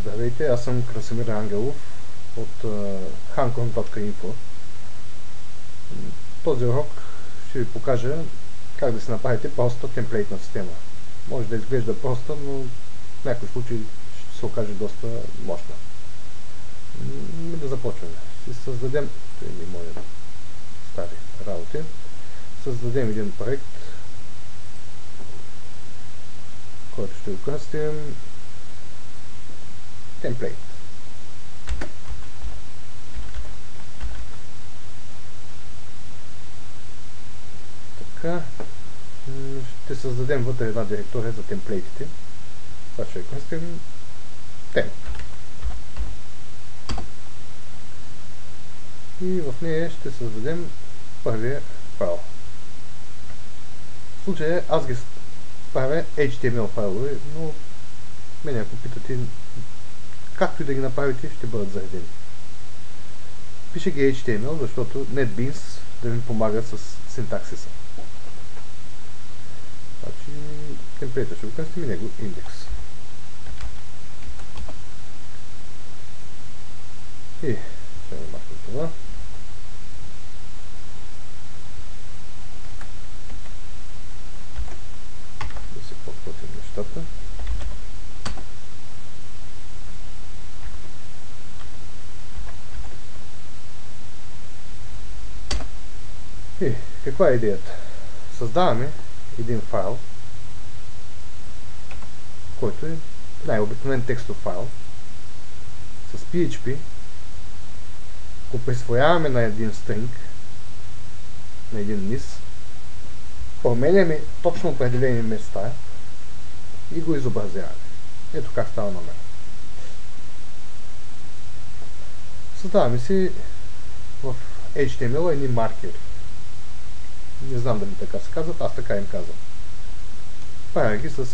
Здравейте, аз съм Красимир Ангелов от hancon.info. Този урок ще ви покажа как да си направите проста темплейтна система. Може да изглежда проста, но в някои случаи ще се окаже доста мощна. Да започваме. Ще създадем мои стари работи. Създадем един проект, който ще го кръстим темплейт. Така, ще създадем вътре една директория за темплейтите. Това ще кръстим темп. И в нея ще създадем първия файл. В случая аз ги правя HTML файлове, но мене ако питате, както и да ги направите, ще бъдат заредени. Пише ги HTML, защото NetBeans да ми помага с синтаксиса. Значи, темплейта ще го кръстим и него индекс. И ще махнем това. Да си подплатим нещата. И каква е идеята? Създаваме един файл, който е най-обикновен текстов файл с PHP, го присвояваме на един стринг, на един низ, променяме точно определени места и го изобразяваме. Ето как става на мен. Създаваме си в HTML едни маркери. Не знам дали така се казват, аз така им казвам. Правя ги с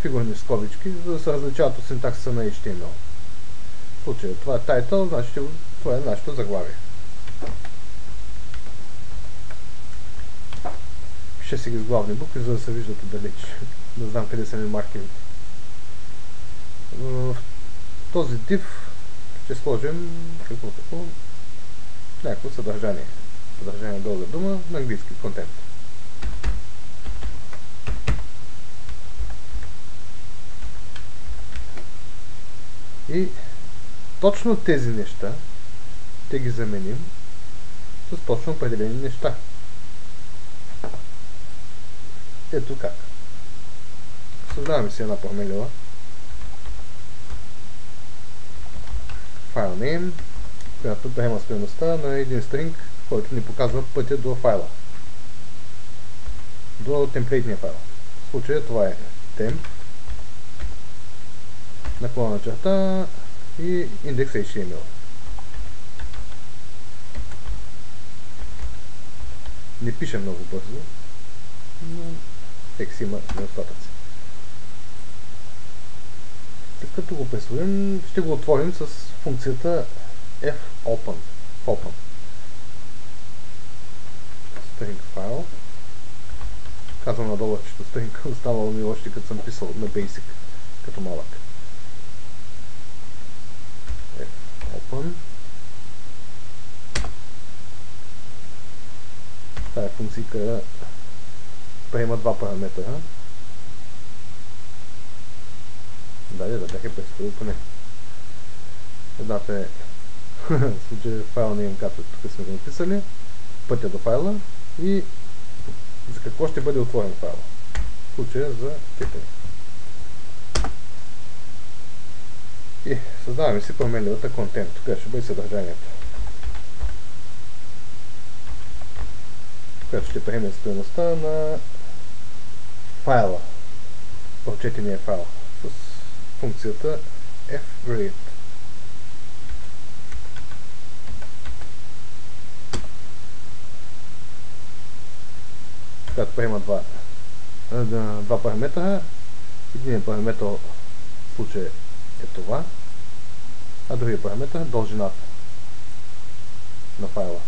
фигурни скобички, за да се различават от синтаксиса на HTML. В случая това е title, значи това е нашето заглавие. Пиша си ги с главни букви, за да се виждат отдалеч. Да знам къде са ми маркерите. В този div ще сложим някакво съдържание. Съдържание дълга дума, на английски контент. И точно тези неща ще ги заменим с точно определени неща. Ето как. Създаваме си една променлива. File name, която приема стойността на един стринг, който ни показва пътя до файла. До темплейтния файл. В случая това е temp, наклонна черта и индекс HTML. Не пише много бързо, но текст има недостатъци. След като го присвоим, ще го отворим с функцията fopen. String файл. Казвам надолу, че string останало ми още като съм писал на Basic, като малък. Fopen. Тая функция приема два параметъра. Да бяха представил поне. Едната е в случая файл name, както тук сме го написали, пътя до файла и за какво ще бъде отворен файла. В случая за четене. И създаваме си променливата контент. Тук ще бъде съдържанието, която ще приеме стойността на файла, прочетения файл, с функцията fRead. Която приема два параметра. Един параметр в случая е това, а другия параметр е дължината на файла.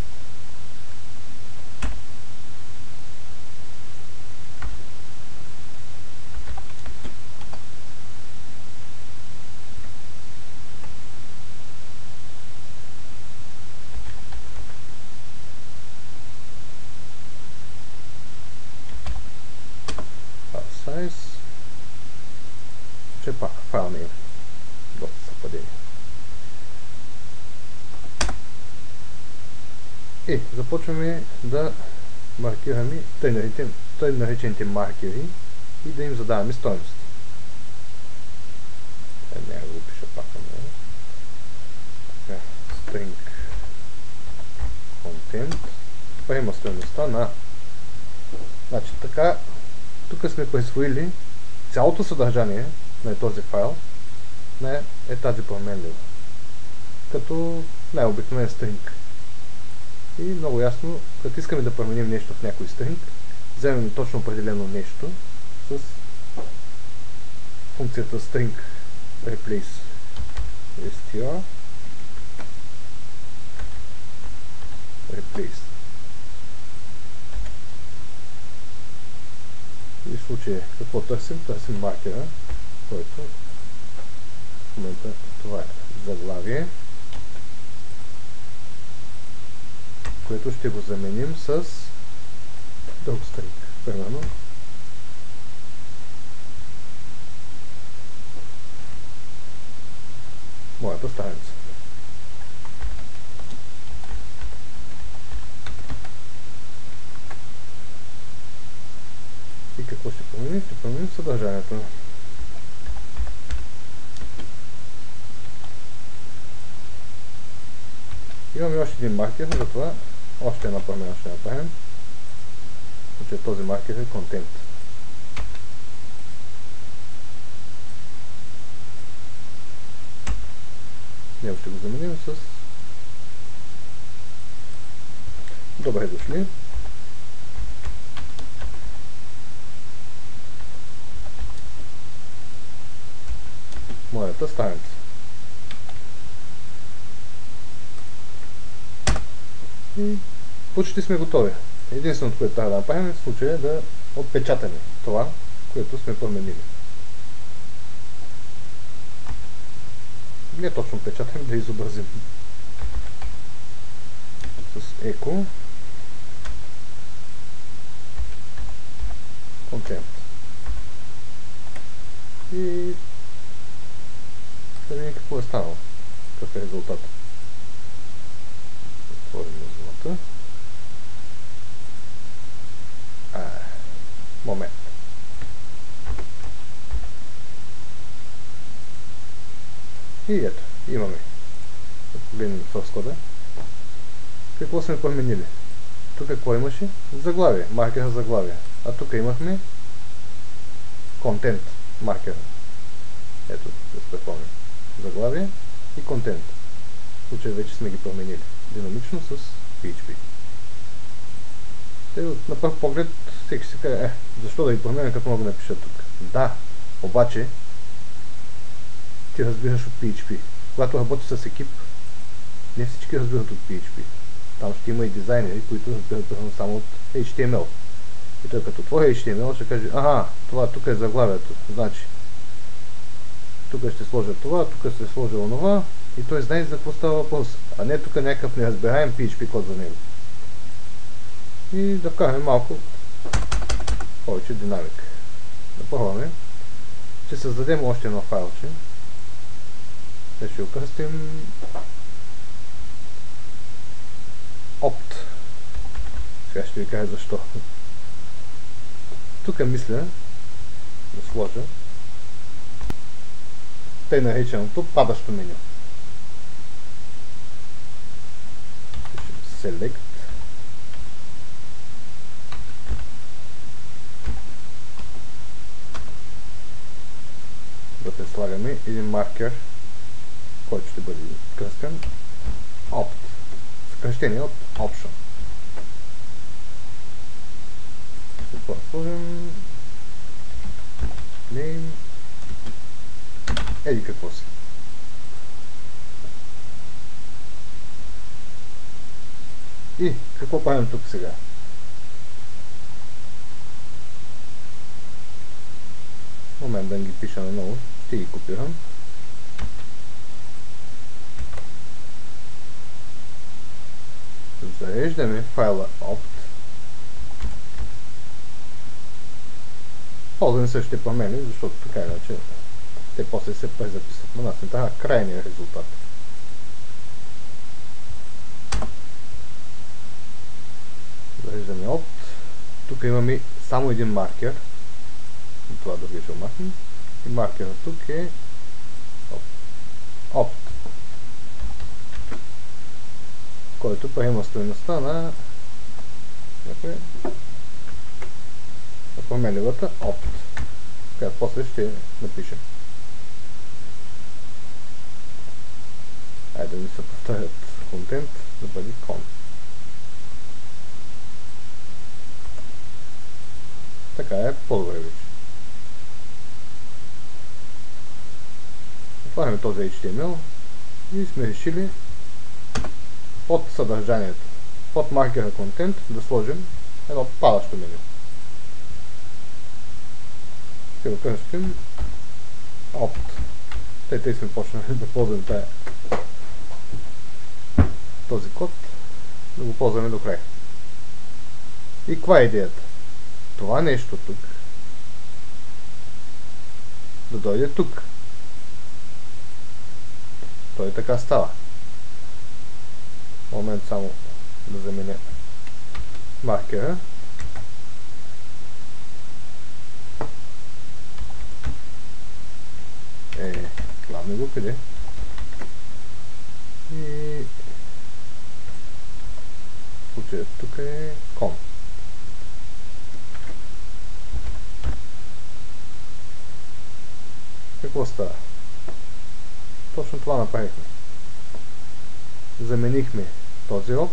че пак файл не е доста съвпадение. И започваме да маркираме тъй наречените маркери и да им задаваме стойности. Не го пиша пак на него. String content приема стойността на... Значи така, тук сме присвоили цялото съдържание на този файл е тази променлива. Като най-обикновен string. И много ясно, като искаме да променим нещо в някой string, вземем точно определено нещо с функцията string replace str replace. И в случая какво търсим? Търсим маркера, който в момента това е заглавие, което ще го заменим с друг стринг. Примерно моята страница. И какво ще променим? Ще променим съдържанието. Имаме още един маркер, затова още една промяна ще направим. Значи този маркер е content. Него ще го заменим с добре дошли. Моята страница. И почти сме готови. Единственото, което трябва да направим в случая е да отпечатаме това, което сме променили. Не точно печатаме, да изобразим. С echo content. И да видим какво е станало. Какъв е резултат. Отворим резултата. Момент. И ето, имаме. Да погледнем source кода. Какво сме променили? Тук какво имаше? Заглавие, маркер заглавие. А тук имахме контент маркер. Ето, да се припомним. Заглавие и контент. В случай вече сме ги променили. Динамично с PHP. На пръв поглед всеки си каже, защо да ги променя, като мога да напиша тук? Да, обаче ти разбираш от PHP. Когато работиш с екип, не всички разбират от PHP. Там ще има и дизайнери, които разбират само от HTML. И той като твой HTML ще каже, това тук е заглавието. Значи, тук ще сложа това, тук ще сложа онова и той знае за какво става въпрос. А не тук някакъв неразбираем PHP код за него. И да вкараме малко повече динамика. Да пробваме. Ще създадем още едно файлче. Ще го кръстим opt. Сега ще ви кажа защо. Тук мисля да сложа тъй нареченото падащо меню. Select. Да преслагаме един маркер, който ще бъде кръстен opt. Съкръщение от option. Какво да сложим? Name. Еди какво си. И какво правим тук сега? Момент да ги пиша наново. Ще ги копирам. Зареждаме файла opt. Ползваме същите промени, защото така иначе те после се презаписват на нас. Не трябва крайния резултат. Зареждаме Opt. Тук имаме само един маркер. Това да ще махнем. И маркерът тук е Opt, който приема стойността на променливата Opt, която после ще напишем. Айде да ми се повторят контент да бъде con. Така е по-добре вече. Отваряме този HTML и сме решили под съдържанието, под маркера контент да сложим едно падащо меню. Ще го кръстим Opt. Тъй сме почнали да ползваме този код, да го ползваме до край. И каква е идеята? Това нещо тук да дойде тук. Той така става. Момент само да заменя маркера. Главно го къде? И случаят тук е con. Какво става? Точно това направихме. Заменихме този Opt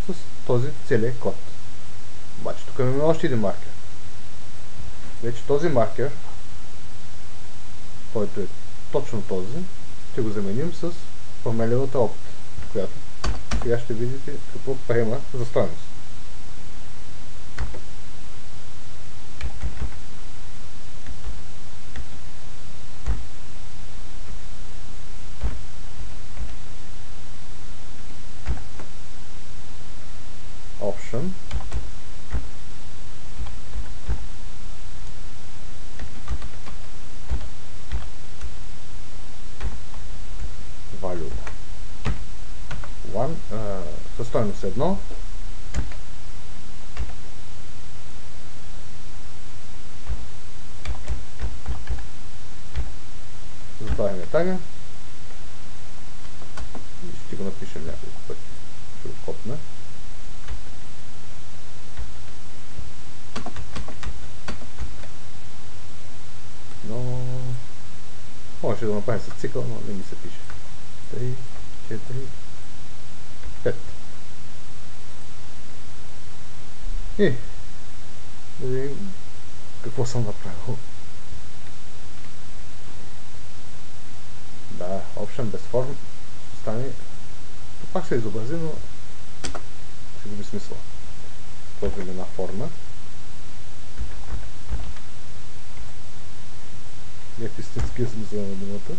с този целият код. Обаче тук имаме още един маркер. Вече този маркер, който е точно този, ще го заменим с променливата Opt, която сега ще видите какво приема за стойност. Option value 1 със стойност 1 затваряме тага и ще го напишем няколко пъти. Ще го копна. Но може да направим с цикъл, но не ми се пише. 3, 4, 5. И да видим какво съм направил. Да, Option без форм стане. Пак се изобрази, но ще губи смисъл. Сложим една форма. Не в истинския смисъл на думата.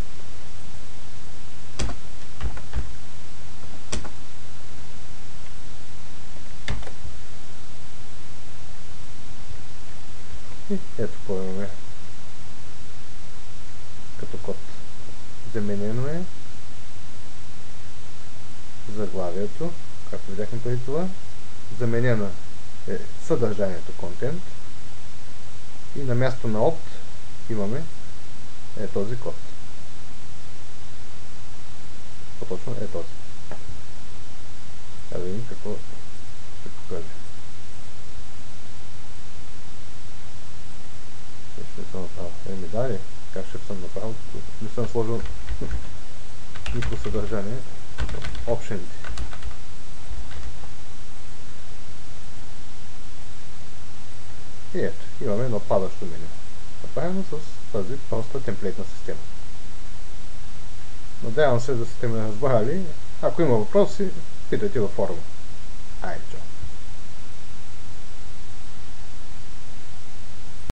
И ето какво имаме като код. Заменено е заглавието, както видяхме преди това. Заменено е съдържанието контент и на място на Opt имаме този код. По-точно е този. Да видим какво ще покаже. Ще съм направил. Дали, как ще съм направил? Не съм сложил никакво съдържание в опшените. И ето, имаме едно падащо меню. Направено с тази проста темплейтна система. Надявам се да сте ме разбрали. Ако има въпроси, питайте във форума. Айде, чао!